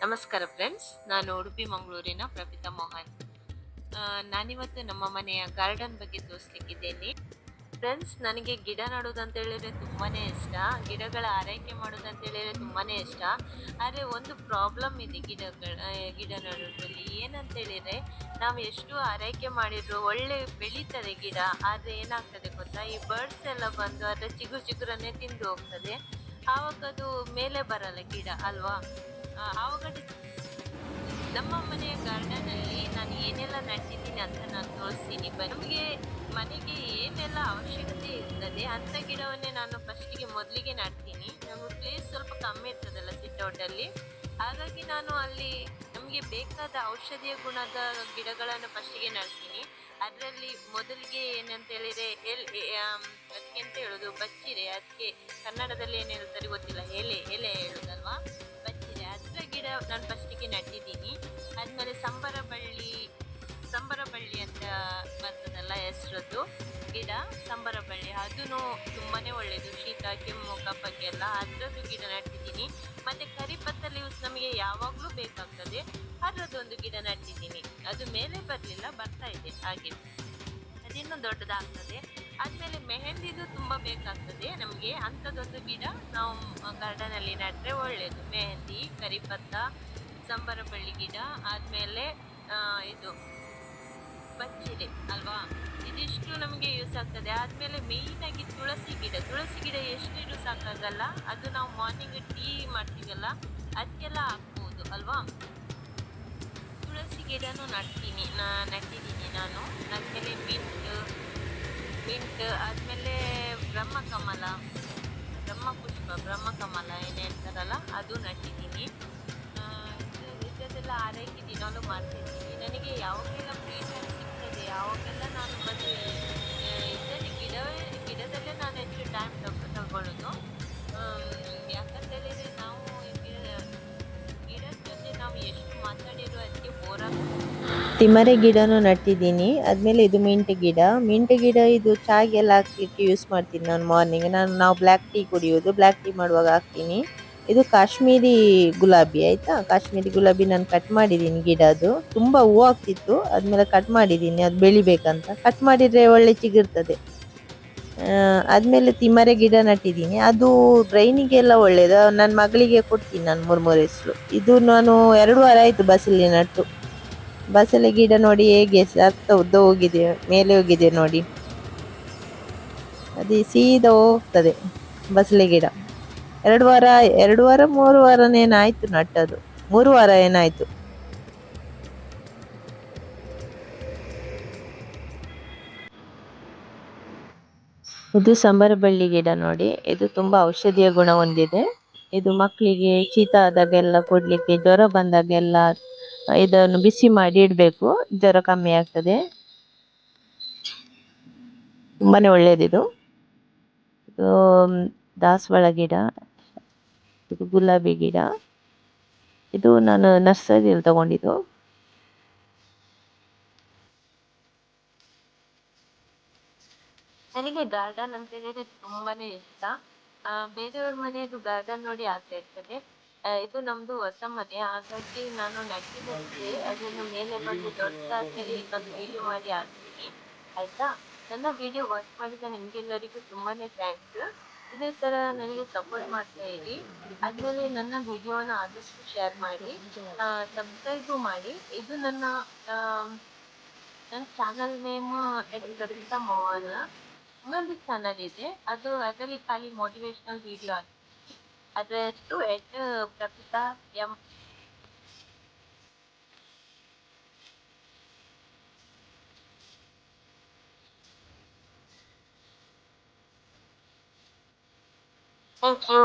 ನಮಸ್ಕಾರ ಫ್ರೆಂಡ್ಸ್, ನಾನು ಉಡುಪಿ ಮಂಗಳೂರಿನ ಪ್ರಪಿತಾ ಮೋಹನ್. ನಾನಿವತ್ತು ನಮ್ಮ ಮನೆಯ ಗಾರ್ಡನ್ ಬಗ್ಗೆ ತೋರಿಸ್ಲಿಕ್ಕಿದ್ದೇನೆ. ಫ್ರೆಂಡ್ಸ್, ನನಗೆ ಗಿಡ ನೆಡೋದಂತ ಹೇಳಿದ್ರೆ ತುಂಬಾನೇ ಇಷ್ಟ. ಗಿಡಗಳ ಆರೈಕೆ ಮಾಡೋದಂತ ಹೇಳಿದ್ರೆ ತುಂಬಾನೇ ಇಷ್ಟ. ಆದರೆ ಒಂದು ಪ್ರಾಬ್ಲಮ್ ಇದೆ ಗಿಡ ನೆಡೋದ್ರಲ್ಲಿ. ಏನಂತ ಹೇಳಿದ್ರೆ, ನಾವು ಎಷ್ಟು ಆರೈಕೆ ಮಾಡಿದ್ರು ಒಳ್ಳೆ ಬೆಳೀತದೆ ಗಿಡ, ಆದರೆ ಏನಾಗ್ತದೆ ಗೊತ್ತಾ, ಈ ಬರ್ಡ್ಸ್ ಎಲ್ಲ ಬಂದು ಅದರ ಚಿಗುರನ್ನೇ ತಿಂದು ಹೋಗ್ತದೆ. ಆವಾಗ ಅದು ಮೇಲೆ ಬರಲ್ಲ ಗಿಡ ಅಲ್ವಾ. ಆವಾಗ ನಮ್ಮ ಮನೆಯ ಗಾರ್ಡನ್ ಅಲ್ಲಿ ನಾನು ಏನೆಲ್ಲ ನೆಟ್ಟಿದ್ದೀನಿ ಅಂತ ನಾನು ತೋರಿಸ್ತೀನಿ. ನಮಗೆ ಮನೆಗೆ ಏನೆಲ್ಲ ಅವಶ್ಯಕತೆ ಇರ್ತದೆ ಅಂತ ಗಿಡವನ್ನೇ ನಾನು ಫಸ್ಟಿಗೆ ಮೊದಲಿಗೆ ನೆಡ್ತೀನಿ. ನಮಗೆ ಪ್ಲೇಸ್ ಸ್ವಲ್ಪ ಕಮ್ಮಿ ಇರ್ತದಲ್ಲ ಸಿಟ್ಔಟ್ ಅಲ್ಲಿ, ಹಾಗಾಗಿ ನಾನು ಅಲ್ಲಿ ನಮಗೆ ಬೇಕಾದ ಔಷಧೀಯ ಗುಣದ ಗಿಡಗಳನ್ನು ಫಸ್ಟಿಗೆ ನೆಡ್ತೀನಿ. ಅದರಲ್ಲಿ ಮೊದಲಿಗೆ ಏನಂತ ಹೇಳಿದ್ರೆ ಅದಕ್ಕೆ ಅಂತ ಹೇಳೋದು ಬಚ್ಚಿರೆ. ಅದಕ್ಕೆ ಕನ್ನಡದಲ್ಲಿ ಏನು ಹೇಳ್ತಾರೆ ಗೊತ್ತಿಲ್ಲ, ಎಲೆ ಎಲೆ ಹೇಳುದಲ್ವಾ, ಬಚ್ಚಿರೆ. ಅದರ ಗಿಡ ನಾನು ಫಸ್ಟಿಗೆ ನೆಟ್ಟಿದ್ದೀನಿ. ಆದ್ಮೇಲೆ ಸಂಬರ ಬಳ್ಳಿ ಅಂತ ಬರ್ತದಲ್ಲ ಹೆಸರದ್ದು ಗಿಡ, ಸಂಬರ ಬಳ್ಳಿ, ಅದೂ ತುಂಬಾನೇ ಒಳ್ಳೇದು ಶೀತ ಕೆಮ್ಮು ಕಫಕ್ಕೆಲ್ಲ. ಅದರದ್ದು ಗಿಡ ನೆಟ್ಟಿದ್ದೀನಿ. ಮತ್ತೆ ಕರಿಪತ್ತ ಲೀವ್ಸ್ ನಮಗೆ ಯಾವಾಗಲೂ ಬೇಕಾಗ್ತದೆ, ಅದರದ್ದೊಂದು ಗಿಡ ನೆಟ್ಟಿದ್ದೀನಿ. ಅದು ಮೇಲೆ ಬರಲಿಲ್ಲ, ಬರ್ತಾ ಇದೆ ಹಾಗೆ, ಅದಿನ್ನೂ ದೊಡ್ಡದಾಗ್ತದೆ. ಆದ್ಮೇಲೆ ಮೆಹಂದಿದು ತುಂಬಾ ಬೇಕಾಗ್ತದೆ ನಮಗೆ, ಅಂಥದ್ದೊಂದು ಗಿಡ ನಾವು ಗಾರ್ಡನ್ ಅಲ್ಲಿ ನೆಟ್ರೆ ಒಳ್ಳೇದು. ಮೆಹಂದಿ, ಕರಿಪತ್ತ, ಸಂಬರ ಬಳ್ಳಿ ಗಿಡ, ಆದ್ಮೇಲೆ ಇದು ಬಚ್ಚಿರೆ ಅಲ್ವಾ, ಇದಿಷ್ಟು ನಮಗೆ ಯೂಸ್ ಆಗ್ತದೆ. ಆದ್ಮೇಲೆ ಮೇಯ್ನ್ ಆಗಿ ತುಳಸಿ ಗಿಡ ಎಷ್ಟಿದ್ರು ಸಾಕಾಗಲ್ಲ, ಅದು ನಾವು ಮಾರ್ನಿಂಗ್ ಟೀ ಮಾಡ್ತೀವಲ್ಲ ಅದಕ್ಕೆಲ್ಲ ಹಾಕ್ಬೋದು ಅಲ್ವಾ. ತುಳಸಿ ಗಿಡನೂ ನೆಟ್ಟಿದ್ದೀನಿ ನಾನು. ಆದ್ಮೇಲೆ ಮಿಂಟ್, ಆದ್ಮೇಲೆ ಬ್ರಹ್ಮಕಮಲ ಏನು ಹೇಳ್ತಾರಲ್ಲ ಅದು ನೆಟ್ಟಿದ್ದೀನಿ. ಇದೆಲ್ಲ ಆರೈಕೆ ದಿನಾಲೂ ಮಾಡ್ತಿರ್ತೀನಿ. ನನಗೆ ಯಾವಾಗೆಲ್ಲ ಫ್ರೀ ಟೈಮ್ ಸಿಗ್ತದೆ ಯಾವಾಗೆಲ್ಲ ನಾನು ಬಂದು ಇದರಲ್ಲಿ ಗಿಡದಲ್ಲೇ ನಾನು ಹೆಚ್ಚು ಟೈಮ್ ತಗೊಳ್ಳೋದು. ಯಾಕಂತ ಹೇಳಿದ್ರೆ ನಾವು ಗಿಡದ ಜೊತೆ ನಾವು ಎಷ್ಟು ಮಾತಾಡಿರೋ ಅದಕ್ಕೆ ಬೋರ್ ತಿಮರೆ ಗಿಡನೂ ನೆಟ್ಟಿದ್ದೀನಿ. ಆದ್ಮೇಲೆ ಇದು ಮಿಂಟ್ ಗಿಡ ಇದು ಚಾಗೆಲ್ಲ ಹಾಕ್ಲಿಕ್ಕೆ ಯೂಸ್ ಮಾಡ್ತೀನಿ ನಾನು. ಮಾರ್ನಿಂಗ್ ನಾವು ಬ್ಲ್ಯಾಕ್ ಟೀ ಕುಡಿಯೋದು, ಬ್ಲ್ಯಾಕ್ ಟೀ ಮಾಡುವಾಗ ಹಾಕ್ತೀನಿ. ಇದು ಕಾಶ್ಮೀರಿ ಗುಲಾಬಿ ಆಯ್ತಾ, ಕಾಶ್ಮೀರಿ ಗುಲಾಬಿ ನಾನು ಕಟ್ ಮಾಡಿದ್ದೀನಿ. ಗಿಡ ಅದು ತುಂಬಾ ಹೂವು ಆಗ್ತಿತ್ತು, ಆದ್ಮೇಲೆ ಕಟ್ ಮಾಡಿದ್ದೀನಿ, ಅದು ಬೆಳಿಬೇಕಂತ. ಕಟ್ ಮಾಡಿದ್ರೆ ಒಳ್ಳೆ ಚಿಗುರ್ತದೆ. ಆದ್ಮೇಲೆ ತಿಮರೆ ಗಿಡ ನೆಟ್ಟಿದ್ದೀನಿ, ಅದು ಬ್ರೈನಿಗೆಲ್ಲ ಒಳ್ಳೇದು. ನನ್ನ ಮಗಳಿಗೆ ಕೊಡ್ತೀನಿ ನಾನು 3 ಹೆಸರು. ಇದು ನಾನು 2 ವಾರ ಆಯ್ತು ಬಸಳೆ ನಟ್ಟು. ಬಸಳೆ ಗಿಡ ನೋಡಿ ಹೇಗೆ ಉದ್ದ ಹೋಗಿದೆ, ಮೇಲೆ ಹೋಗಿದೆ ನೋಡಿ, ಅದು ಸೀದಾ ಹೋಗ್ತದೆ ಬಸಳೆ ಗಿಡ. 2 ವಾರ 3 ವಾರನೇನಾಯ್ತು ನಟ್ಟದು, 3 ವಾರ ಏನಾಯ್ತು. ಇದು ಸಂಬರ ಬಳ್ಳಿ ಗಿಡ ನೋಡಿ, ಇದು ತುಂಬಾ ಔಷಧೀಯ ಗುಣ ಹೊಂದಿದೆ. ಇದು ಮಕ್ಕಳಿಗೆ ಶೀತ ಆದಾಗೆಲ್ಲ ಕೊಡ್ಲಿಕ್ಕೆ, ಜ್ವರ ಬಂದಾಗೆಲ್ಲ ಇದನ್ನು ಬಿಸಿ ಮಾಡಿ ಇಡಬೇಕು, ಜ್ವರ ಕಮ್ಮಿ ಆಗ್ತದೆ. ತುಂಬಾನೇ ಒಳ್ಳೇದಿದು. ಇದು ದಾಸವಾಳ ಗಿಡ, ಇದು ಗುಲಾಬಿ ಗಿಡ, ಇದು ನಾನು ನರ್ಸರಿಯಲ್ಲಿ ತಗೊಂಡಿದ್ದು. ನನಗೆ ಗಾರ್ಡನ್ ಅಂತ ಹೇಳಿದ್ರೆ ತುಂಬಾನೇ ಇಷ್ಟ. ಬೇರೆಯವ್ರ ಮನೆಯದು ಗಾರ್ಡನ್ ನೋಡಿ ಆಸೆ ಇರ್ತದೆ. ಇದು ನಮ್ದು ಹೊಸ ಮನೆ, ಹಾಗಾಗಿ ನಾನು ನೆಟ್ಟಿದ್ದಕ್ಕೆ ಅದನ್ನು ಮೇಲೆ ಬಂದು ದೊಡ್ಡದಾದ್ಮೇಲೆ ಇನ್ನೊಂದು ವಿಡಿಯೋ ಮಾಡಿ ಹಾಕ್ತೀನಿ ಆಯ್ತಾ. ನನ್ನ ವಿಡಿಯೋ ವಾಚ್ ಮಾಡಿದ ನಿಮ್ಗೆಲ್ಲರಿಗೂ ತುಂಬಾನೇ ಥ್ಯಾಂಕ್ಸ್. ಇದೇ ತರ ನನಗೆ ಸಪೋರ್ಟ್ ಮಾಡ್ತಾ ಇರಿ. ಆದ್ಮೇಲೆ ನನ್ನ ವಿಡಿಯೋನ ಆದಷ್ಟು ಶೇರ್ ಮಾಡಿ, ಸಬ್ಸ್ಕ್ರೈಬ್ ಮಾಡಿ. ಇದು ನನ್ನ ಚಾನಲ್ ನೇಮ್ ಪ್ರಪಿತಾ ಮೋಹನ್. ಇನ್ನೊಂದು ಚಾನಲ್ ಇದೆ, ಅದರಲ್ಲಿ ಖಾಲಿ ಮೋಟಿವೇಶನಲ್ ವಿಡಿಯೋ ಹಾಕ್ತೀನಿ. ಅದರ ಹೆಸರು ಪ್ರಪಿತಾ ಎಂ. Thank you.